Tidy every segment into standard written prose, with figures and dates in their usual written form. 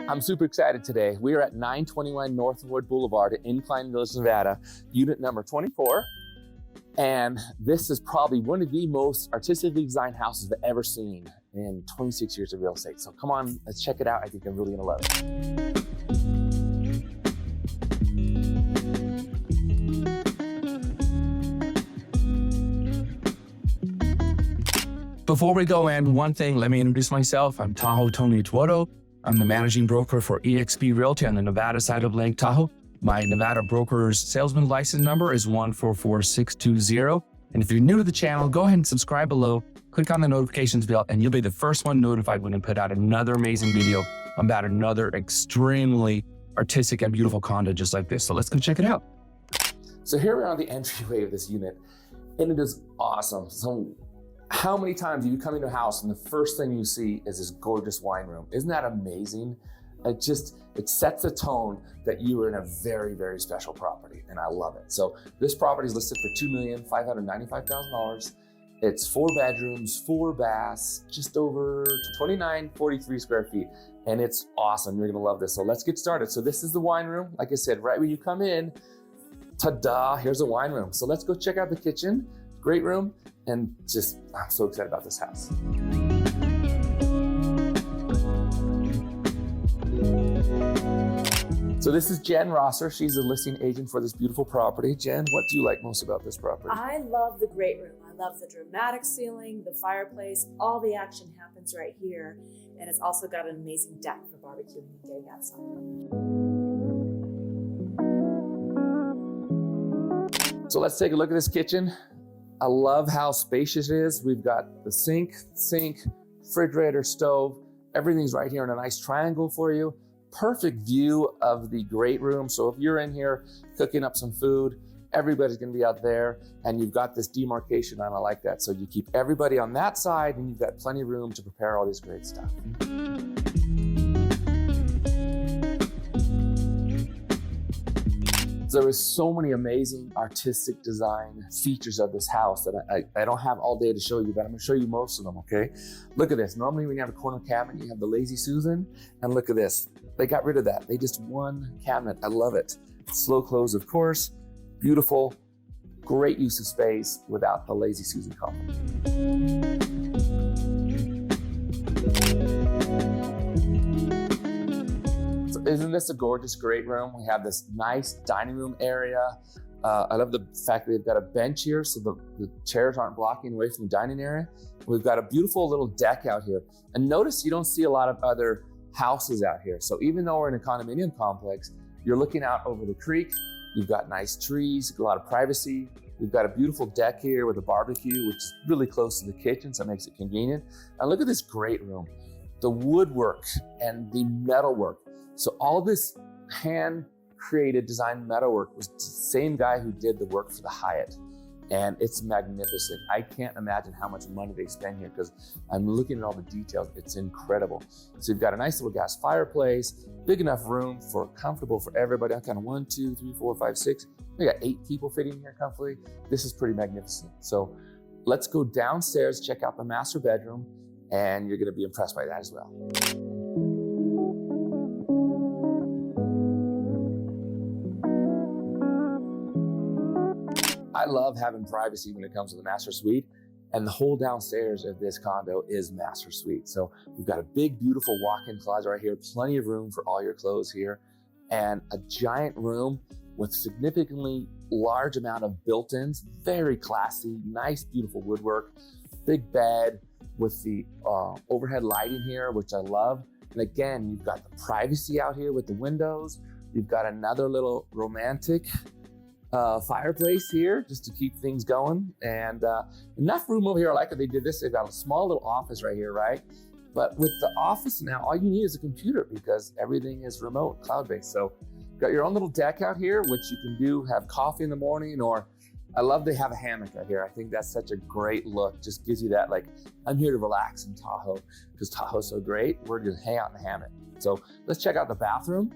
I'm super excited today. We are at 921 Northwood Boulevard at Incline, Nevada, unit number 24. And this is probably one of the most artistically designed houses I've ever seen in 26 years of real estate. So come on, let's check it out. I think I'm really gonna love it. Before we go in, one thing, let me introduce myself. I'm Tahoe Tony Tuoto. I'm the managing broker for eXp Realty on the Nevada side of Lake Tahoe. My Nevada broker's salesman license number is 144620. And if you're new to the channel, go ahead and subscribe below, click on the notifications bell, and you'll be the first one notified when I put out another amazing video about another extremely artistic and beautiful condo just like this. So let's go check it out. So here we are on the entryway of this unit, and it is awesome. So how many times do you come into a house and the first thing you see is this gorgeous wine room? Isn't that amazing? It sets a tone that you are in a very, very special property, and I love it. So this property is listed for $2,595,000. It's 4 bedrooms, 4 baths, just over 2943 square feet, and it's awesome. You're gonna love this. So let's get started. So this is the wine room. Like I said, right when you come in, ta-da, here's a wine room. So let's go check out the kitchen. Great room, and I'm so excited about this house. So this is Jenn Rosser. She's the listing agent for this beautiful property. Jenn, what do you like most about this property? I love the great room. I love the dramatic ceiling, the fireplace, all the action happens right here. And it's also got an amazing deck for barbecuing and getting outside. So let's take a look at this kitchen. I love how spacious it is. We've got the sink, refrigerator, stove. Everything's right here in a nice triangle for you. Perfect view of the great room. So if you're in here cooking up some food, everybody's gonna be out there, and you've got this demarcation, and I like that. So you keep everybody on that side, and you've got plenty of room to prepare all this great stuff. There is so many amazing artistic design features of this house that I don't have all day to show you, but I'm gonna show you most of them, okay? Look at this. Normally when you have a corner cabinet, you have the Lazy Susan, and look at this. They got rid of that. They just one cabinet. I love it. Slow close, of course. Beautiful, great use of space without the Lazy Susan column. Isn't this a gorgeous, great room? We have this nice dining room area. I love the fact that they've got a bench here so the chairs aren't blocking away from the dining area. We've got a beautiful little deck out here. And notice you don't see a lot of other houses out here. So even though we're in a condominium complex, you're looking out over the creek. You've got nice trees, a lot of privacy. We've got a beautiful deck here with a barbecue, which is really close to the kitchen, so it makes it convenient. And look at this great room. The woodwork and the metalwork. So all this hand-created design metalwork was the same guy who did the work for the Hyatt. And it's magnificent. I can't imagine how much money they spend here because I'm looking at all the details. It's incredible. So you've got a nice little gas fireplace, big enough room comfortable for everybody. I kind of 1, 2, 3, 4, 5, 6. We got 8 people fitting here comfortably. This is pretty magnificent. So let's go downstairs, check out the master bedroom, and you're gonna be impressed by that as well. I love having privacy when it comes to the master suite, and the whole downstairs of this condo is master suite. So we've got a big, beautiful walk-in closet right here, plenty of room for all your clothes here, and a giant room with significantly large amount of built-ins, very classy, nice, beautiful woodwork, big bed with the overhead lighting here, which I love. And again, you've got the privacy out here with the windows. You've got another little romantic fireplace here just to keep things going, and enough room over here. I like that they did this. They've got a small little office right here, right? But with the office now, all you need is a computer because everything is remote, cloud-based. So you've got your own little deck out here, which you can have coffee in the morning, or I love they have a hammock right here. I think that's such a great look. Just gives you that, like, I'm here to relax in Tahoe because Tahoe's so great. We're gonna hang out in the hammock. So let's check out the bathroom.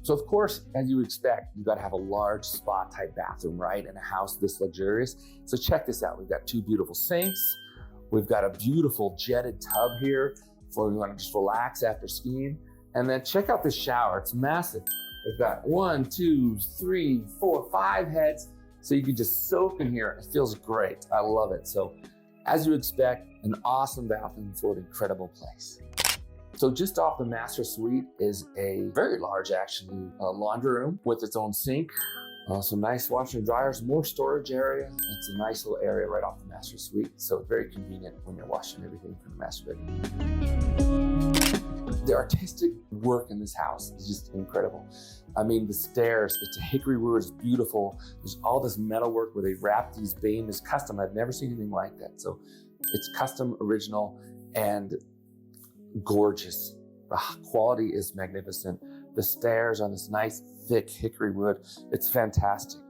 So of course, as you expect, you've got to have a large spa type bathroom, right? In a house this luxurious. So check this out. We've got 2 beautiful sinks. We've got a beautiful jetted tub here for when you want to just relax after skiing. And then check out this shower. It's massive. We've got 1, 2, 3, 4, 5 heads. So you can just soak in here. It feels great. I love it. So as you expect, an awesome bathroom for an incredible place. So just off the master suite is a very large, actually, laundry room with its own sink, some nice washer and dryers, more storage area. It's a nice little area right off the master suite. So very convenient when you're washing everything from the master bedroom. The artistic work in this house is just incredible. I mean, the stairs, it's a hickory wood, it's beautiful. There's all this metal work where they wrap these beams. It's custom. I've never seen anything like that. So it's custom, original, and gorgeous. The quality is magnificent. The stairs on this nice, thick hickory wood. It's fantastic.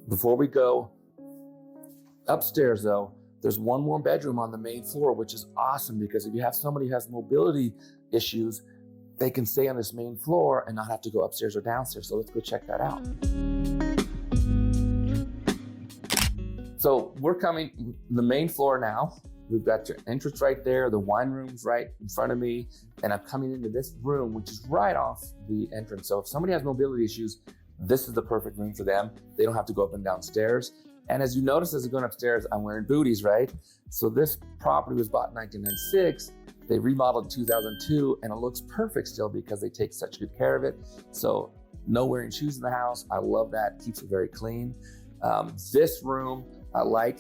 Before we go upstairs, though, there's one more bedroom on the main floor, which is awesome because if you have somebody who has mobility issues, they can stay on this main floor and not have to go upstairs or downstairs. So let's go check that out. So we're coming the main floor now. We've got your entrance right there, the wine room's right in front of me, and I'm coming into this room, which is right off the entrance. So if somebody has mobility issues, this is the perfect room for them. They don't have to go up and down stairs. And as you notice as I'm going upstairs, I'm wearing booties, right? So this property was bought in 1996. They remodeled in 2002, and it looks perfect still because they take such good care of it. So no wearing shoes in the house. I love that. Keeps it very clean. This room, I like.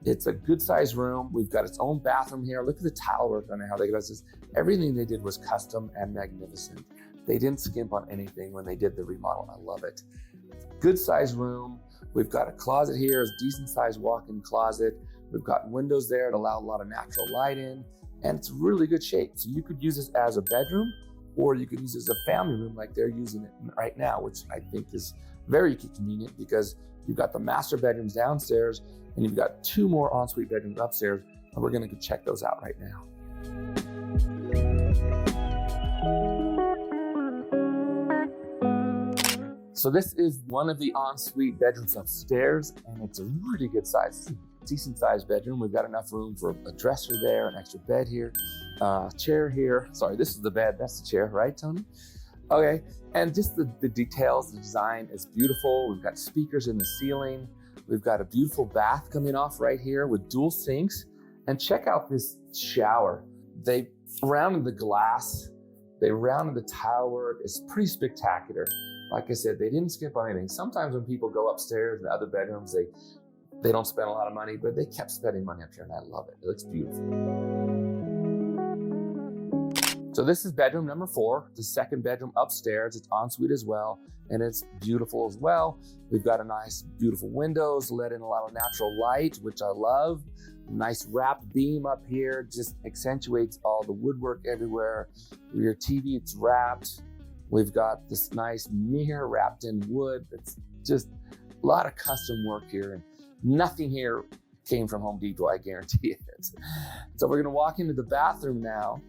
It's a good sized room. We've got its own bathroom here. Look at the tile work on it, how they got this. Everything they did was custom and magnificent. They didn't skimp on anything when they did the remodel. I love it. Good sized room. We've got a closet here, a decent sized walk-in closet. We've got windows there to allow a lot of natural light in, and it's really good shape. So you could use this as a bedroom, or you could use it as a family room like they're using it right now, which I think is very convenient because you've got the master bedrooms downstairs and you've got 2 more ensuite bedrooms upstairs, and we're gonna go check those out right now. So this is one of the ensuite bedrooms upstairs, and it's a really good size, decent sized bedroom. We've got enough room for a dresser there, an extra bed here, chair here. Sorry, this is the bed, that's the chair, right, Tony? Okay, and just the details, the design is beautiful. We've got speakers in the ceiling. We've got a beautiful bath coming off right here with dual sinks. And check out this shower. They rounded the glass, they rounded the tile work. It's pretty spectacular. Like I said, they didn't skip on anything. Sometimes when people go upstairs in the other bedrooms, they don't spend a lot of money, but they kept spending money up here, and I love it. It looks beautiful. So this is bedroom number 4, the second bedroom upstairs. It's ensuite as well, and it's beautiful as well. We've got a nice, beautiful windows, let in a lot of natural light, which I love. Nice wrapped beam up here, just accentuates all the woodwork everywhere. Your TV, it's wrapped. We've got this nice mirror wrapped in wood. It's just a lot of custom work here, and nothing here came from Home Depot, I guarantee it. So we're gonna walk into the bathroom now.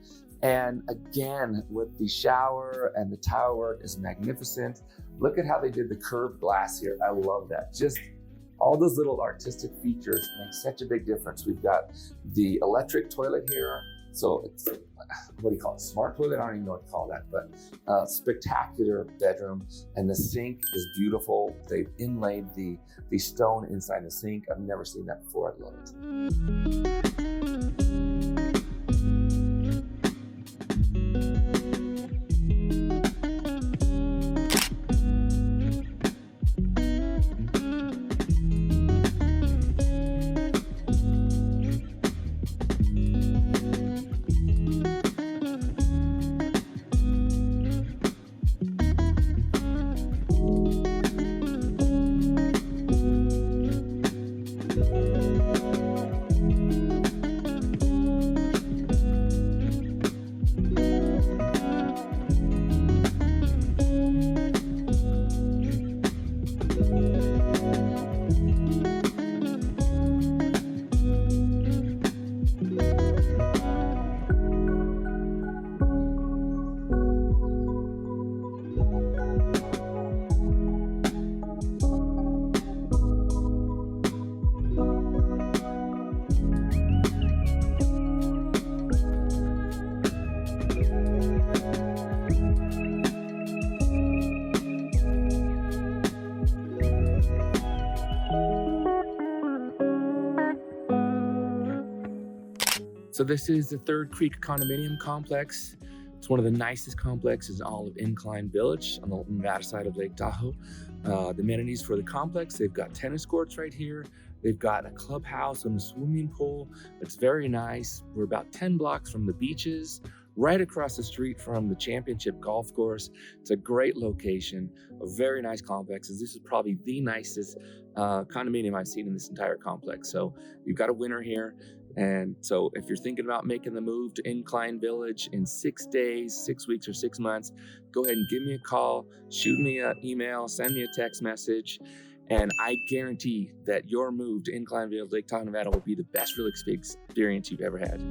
And again, with the shower and the tile work is magnificent. Look at how they did the curved glass here. I love that. Just all those little artistic features make such a big difference. We've got the electric toilet here. So it's, what do you call it? Smart toilet? I don't even know what to call that, but spectacular bedroom. And the sink is beautiful. They've inlaid the stone inside the sink. I've never seen that before. I love it. So this is the Third Creek Condominium complex. It's one of the nicest complexes in all of Incline Village on the Nevada side of Lake Tahoe. The amenities for the complex, they've got tennis courts right here. They've got a clubhouse and a swimming pool. It's very nice. We're about 10 blocks from the beaches, right across the street from the championship golf course. It's a great location, a very nice complex. This is probably the nicest condominium I've seen in this entire complex. So you've got a winner here. And so if you're thinking about making the move to Incline Village in 6 days, 6 weeks, or 6 months, go ahead and give me a call, shoot me an email, send me a text message, and I guarantee that your move to Incline Village, Lake Tahoe, Nevada will be the best real estate experience you've ever had.